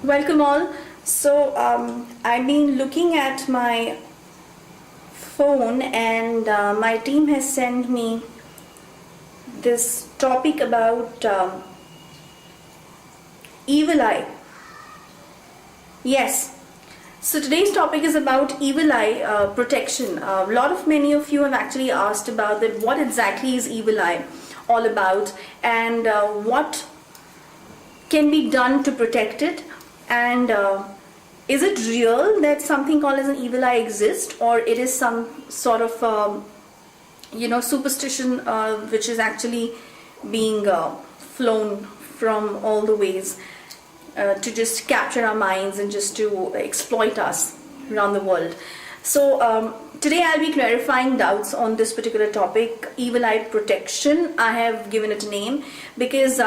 Welcome all. So I've been looking at my phone and my team has sent me this topic about evil eye. Yes, so today's topic is about evil eye protection. Many of you have actually asked about that, what exactly is evil eye all about, and what can be done to protect it, and is it real that something called as an evil eye exists, or it is some sort of superstition which is actually being flown from all the ways to just capture our minds and just to exploit us around the world. So today I'll be clarifying doubts on this particular topic, evil eye protection. I have given it a name because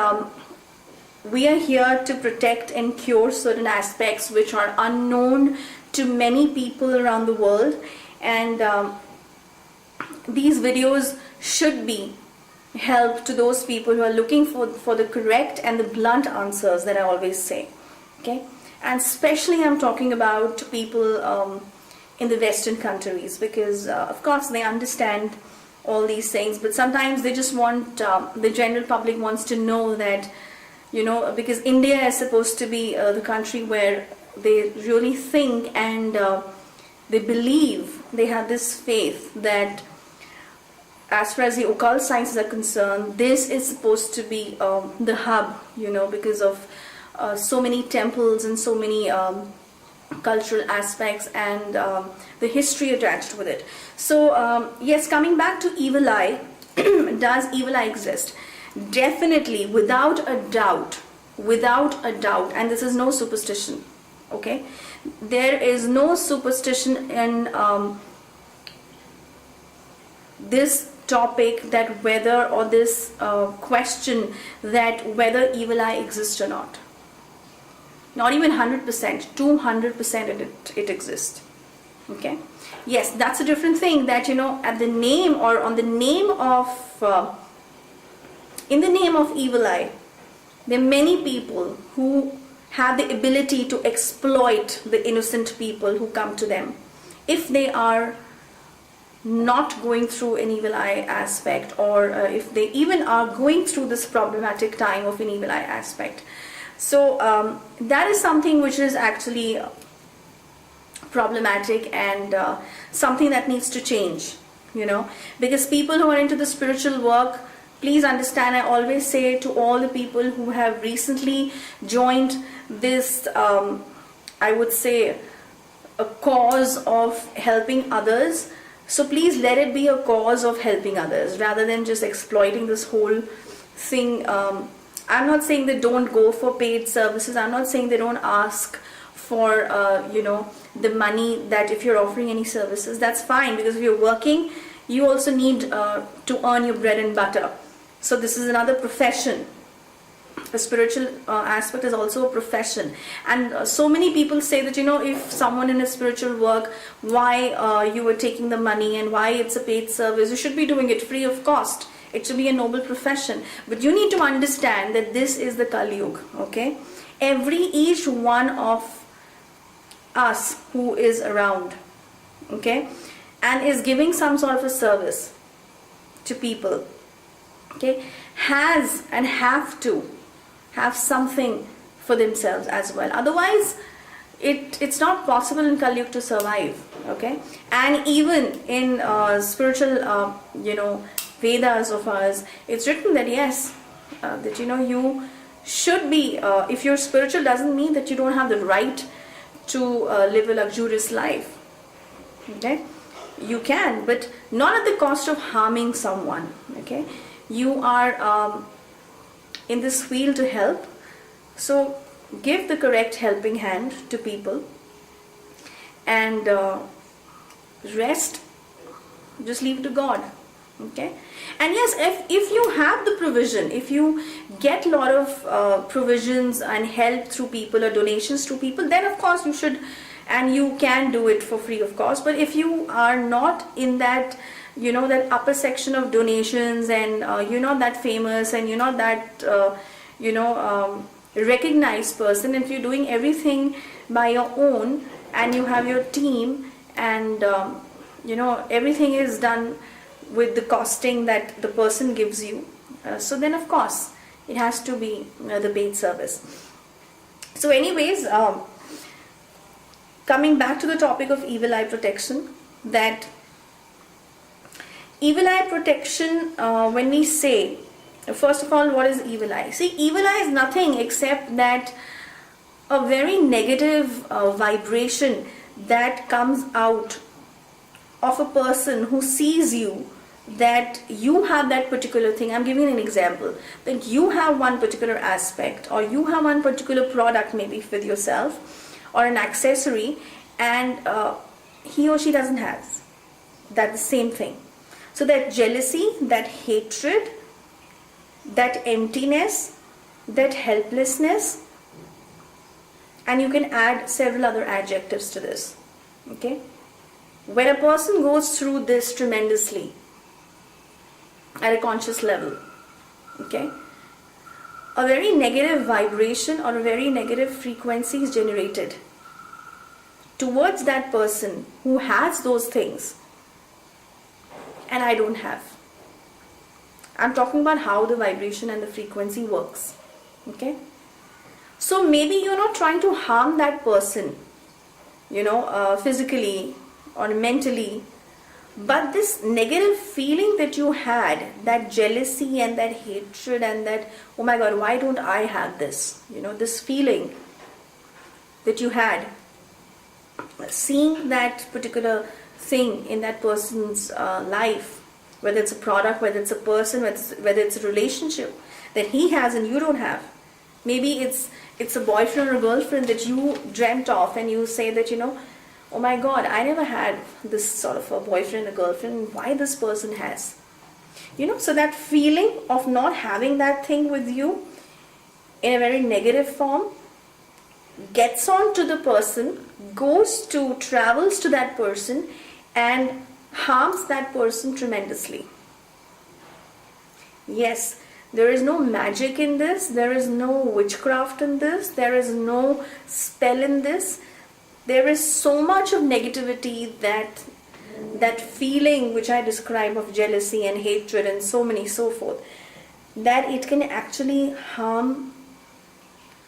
we are here to protect and cure certain aspects which are unknown to many people around the world, and these videos should be help to those people who are looking for the correct and the blunt answers that I always say. Okay, and especially I'm talking about people in the Western countries, because of course they understand all these things, but sometimes they just want the general public wants to know that, because India is supposed to be the country where they really think and they believe, they have this faith that as far as the occult sciences are concerned, this is supposed to be the hub, because of so many temples and so many cultural aspects and the history attached with it. So yes, coming back to evil eye, does evil eye exist? Definitely, without a doubt, and this is no superstition, okay? There is no superstition in this topic, that whether, or this question that whether evil eye exists or not. Not even 100%, 200% it exists, okay? Yes, that's a different thing, that at the name or on the name of in the name of evil eye, there are many people who have the ability to exploit the innocent people who come to them, if they are not going through an evil eye aspect, or if they even are going through this problematic time of an evil eye aspect. So that is something which is actually problematic and something that needs to change, because people who are into the spiritual work, please understand, I always say to all the people who have recently joined this, I would say, a cause of helping others, so please let it be a cause of helping others rather than just exploiting this whole thing. I'm not saying they don't go for paid services, I'm not saying they don't ask for the money, that if you're offering any services, that's fine, because if you're working, you also need to earn your bread and butter. So this is another profession. The spiritual aspect is also a profession, and so many people say that if someone in a spiritual work, why you were taking the money and why it's a paid service, you should be doing it free of cost. It should be a noble profession. But you need to understand that this is the Kali Yuga, okay? Each one of us who is around, okay, and is giving some sort of a service to people, okay, has and have to have something for themselves as well. Otherwise, it's not possible in Kali Yuga to survive, okay? And even in spiritual, Vedas of ours, it's written that yes, that you should be, if you're spiritual, doesn't mean that you don't have the right to live a luxurious life, okay? you can, but not at the cost of harming someone. Okay, you are in this field to help, so give the correct helping hand to people, and rest, just leave it to God. Okay, and yes, if you have the provision, if you get a lot of provisions and help through people or donations through people, then of course you should, and you can do it for free, of course. But if you are not in that, that upper section of donations, and you're not that famous, and you're not that recognized person, if you're doing everything by your own, and you have your team, and everything is done with the costing that the person gives you, so then of course it has to be the paid service. So anyways, coming back to the topic of evil eye protection, that evil eye protection, when we say, first of all, what is evil eye? See, evil eye is nothing except that a very negative vibration that comes out of a person who sees you, that you have that particular thing. I'm giving an example, that you have one particular aspect, or you have one particular product maybe with yourself, or an accessory, and he or she doesn't have that the same thing. So that jealousy, that hatred, that emptiness, that helplessness, and you can add several other adjectives to this. Okay, when a person goes through this tremendously at a conscious level, okay, a very negative vibration or a very negative frequency is generated towards that person who has those things, and I don't have. I'm talking about how the vibration and the frequency works. Okay, so maybe you're not trying to harm that person, physically or mentally, but this negative feeling that you had, that jealousy and that hatred and that, oh my God, why don't I have this? This feeling that you had, seeing that particular thing in that person's life, whether it's a product, whether it's a person, whether it's a relationship that he has and you don't have. Maybe it's a boyfriend or a girlfriend that you dreamt of, and you say that, oh my God, I never had this sort of a boyfriend or girlfriend, why this person has. So that feeling of not having that thing with you in a very negative form gets on to the person, travels to that person, and harms that person tremendously. Yes, there is no magic in this, there is no witchcraft in this, there is no spell in this. There is so much of negativity, that feeling which I describe of jealousy and hatred and so forth, that it can actually harm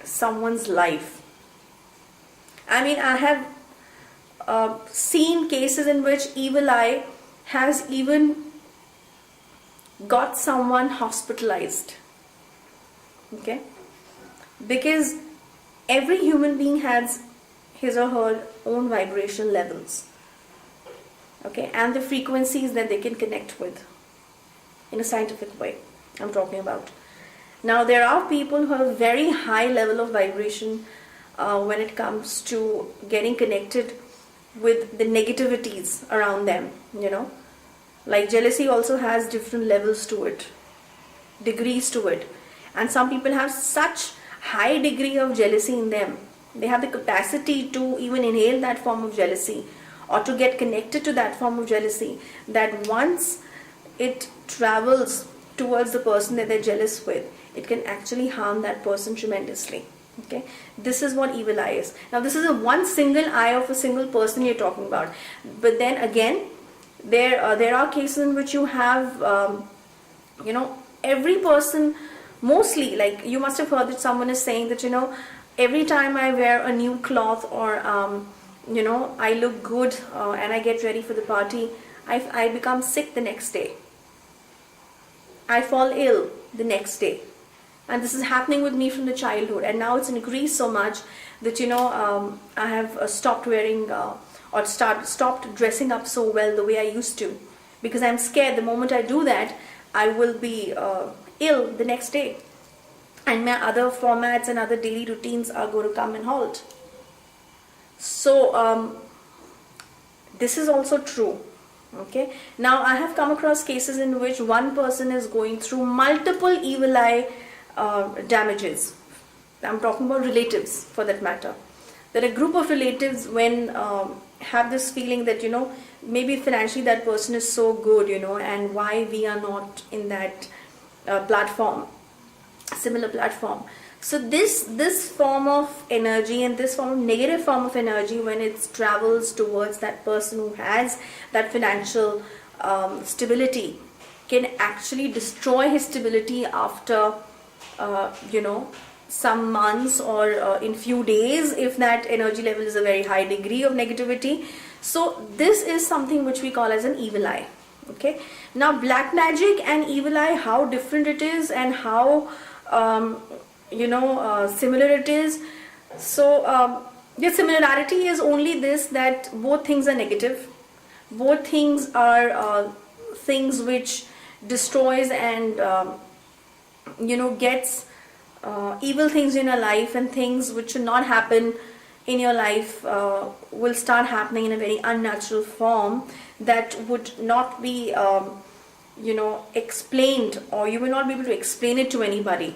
someone's life. I mean, I have seen cases in which evil eye has even got someone hospitalized. Okay, because every human being has his or her own vibration levels, okay, and the frequencies that they can connect with in a scientific way, I'm talking about. Now, there are people who have a very high level of vibration when it comes to getting connected with the negativities around them, like jealousy also has different levels to it, degrees to it, and some people have such high degree of jealousy in them. They have the capacity to even inhale that form of jealousy, or to get connected to that form of jealousy, that once it travels towards the person that they're jealous with, it can actually harm that person tremendously. Okay, this is what evil eye is. Now, this is a one single eye of a single person you're talking about, but then again, there are cases in which you have every person, mostly, like you must have heard that someone is saying that every time I wear a new cloth, or I look good and I get ready for the party, I become sick the next day, I fall ill the next day. And this is happening with me from the childhood, and now it's increased so much that I have stopped wearing or stopped dressing up so well the way I used to, because I'm scared the moment I do that, I will be ill the next day, and my other formats and other daily routines are going to come and halt. So this is also true. Okay, now I have come across cases in which one person is going through multiple evil eye damages. I'm talking about relatives for that matter. That a group of relatives, when have this feeling that, you know, maybe financially that person is so good, you know, and why we are not in that platform, similar platform. So this form of energy and this form of negative form of energy, when it travels towards that person who has that financial stability, can actually destroy his stability after you know, some months or in few days, if that energy level is a very high degree of negativity. So this is something which we call as an evil eye. Okay, now black magic and evil eye, how different it is and how you know, similar it is. So the similarity is only this, that both things are negative, both things are things which destroys and you know, gets evil things in your life, and things which should not happen in your life will start happening in a very unnatural form that would not be you know, explained, or you will not be able to explain it to anybody,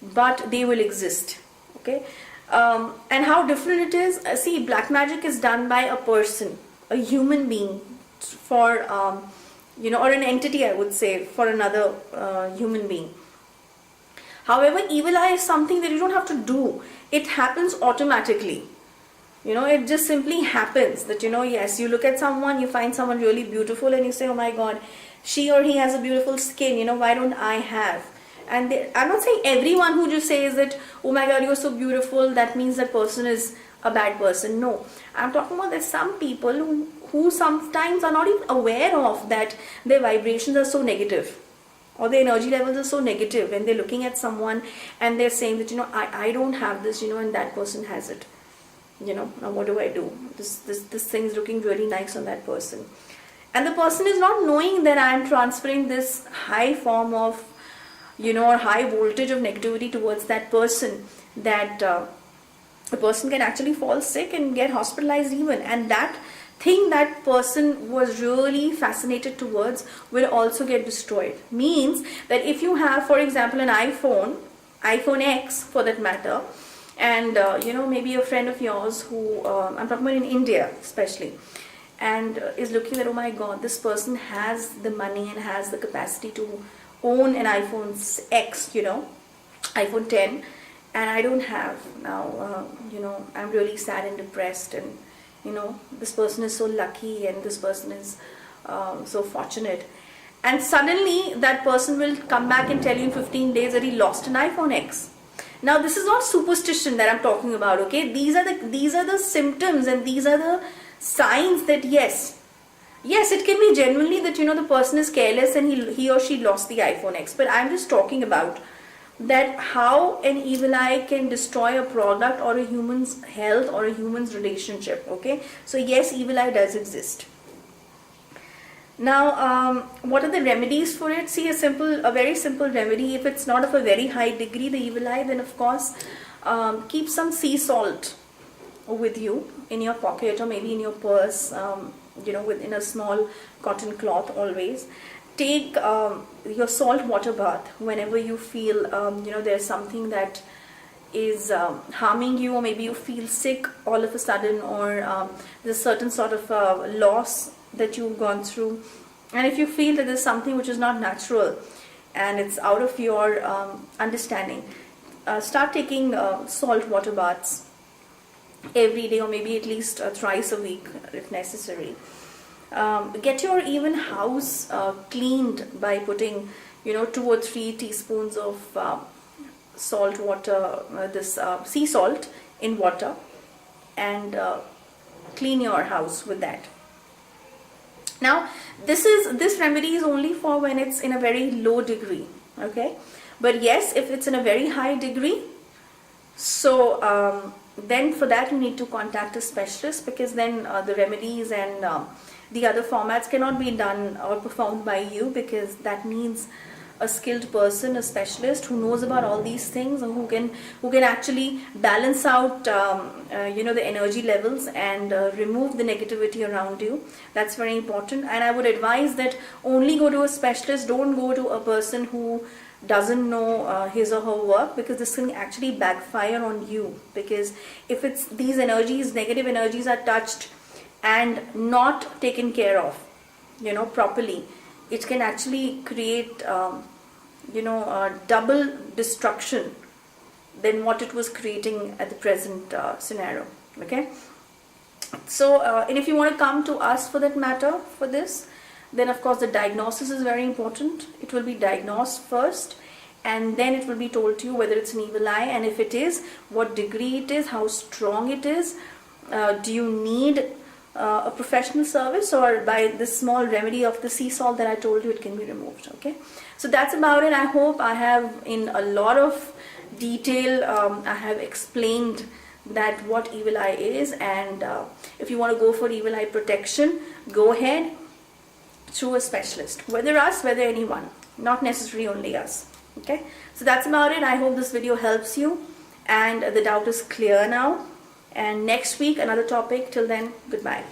but they will exist. Okay, and how different it is. See, black magic is done by a person, a human being, for you know, or an entity, I would say, for another human being. However, evil eye is something that you don't have to do. It happens automatically. You know, it just simply happens that, you know, yes, you look at someone, you find someone really beautiful, and you say, oh my God, she or he has a beautiful skin, you know, why don't I have? And I'm not saying everyone who just says that, oh my God, you're so beautiful, that means that person is a bad person. No, I'm talking about there's some people who sometimes are not even aware of that their vibrations are so negative, or their energy levels are so negative, when they're looking at someone and they're saying that, you know, I don't have this, you know, and that person has it. You know, now what do I do? This thing is looking really nice on that person. And the person is not knowing that I am transferring this high form of, you know, or high voltage of negativity towards that person, that the person can actually fall sick and get hospitalized even, and that thing that person was really fascinated towards will also get destroyed. Means that if you have, for example, an iPhone X for that matter, and you know, maybe a friend of yours who I'm talking about in India especially, and is looking at, oh my God, this person has the money and has the capacity to own an iPhone X, you know, iPhone 10, and I don't have. Now you know, I'm really sad and depressed, and you know, this person is so lucky and this person is so fortunate, and suddenly that person will come back and tell you in 15 days that he lost an iPhone X. Now this is not superstition that I'm talking about. Okay, these are the symptoms, and these are the signs that yes, it can be genuinely that, you know, the person is careless and he or she lost the iPhone X. But I'm just talking about that how an evil eye can destroy a product or a human's health or a human's relationship. Okay, so yes, evil eye does exist. Now what are the remedies for it? See, a very simple remedy. If it's not of a very high degree, the evil eye, then of course keep some sea salt with you in your pocket, or maybe in your purse, you know, within a small cotton cloth always. Take your salt water bath whenever you feel you know, there's something that is harming you, or maybe you feel sick all of a sudden, or there's a certain sort of loss that you've gone through, and if you feel that there's something which is not natural and it's out of your understanding, start taking salt water baths every day, or maybe at least thrice a week if necessary. Get your even house cleaned by putting, you know, 2 or 3 teaspoons of salt water, sea salt in water, and clean your house with that. Now this remedy is only for when it's in a very low degree. Okay, but yes, if it's in a very high degree, so then for that you need to contact a specialist, because then the remedies and the other formats cannot be done or performed by you, because that needs a skilled person, a specialist who knows about all these things, and who can actually balance out the energy levels and remove the negativity around you. That's very important. And I would advise that only go to a specialist. Don't go to a person who doesn't know his or her work, because this can actually backfire on you. Because if it's these energies, negative energies, are touched and not taken care of properly, it can actually create double destruction than what it was creating at the present scenario. Okay, so and if you want to come to us for that matter, for this, then of course the diagnosis is very important. It will be diagnosed first, and then it will be told to you whether it's an evil eye, and if it is, what degree it is, how strong it is. Do you need a professional service, or by this small remedy of the sea salt that I told you, it can be removed. Okay, so that's about it. I hope I have, in a lot of detail, I have explained that what evil eye is, and if you want to go for evil eye protection, go ahead through a specialist, whether us, whether anyone, not necessarily only us. Okay, so that's about it. I hope this video helps you and the doubt is clear now. And next week, another topic. Till then, goodbye.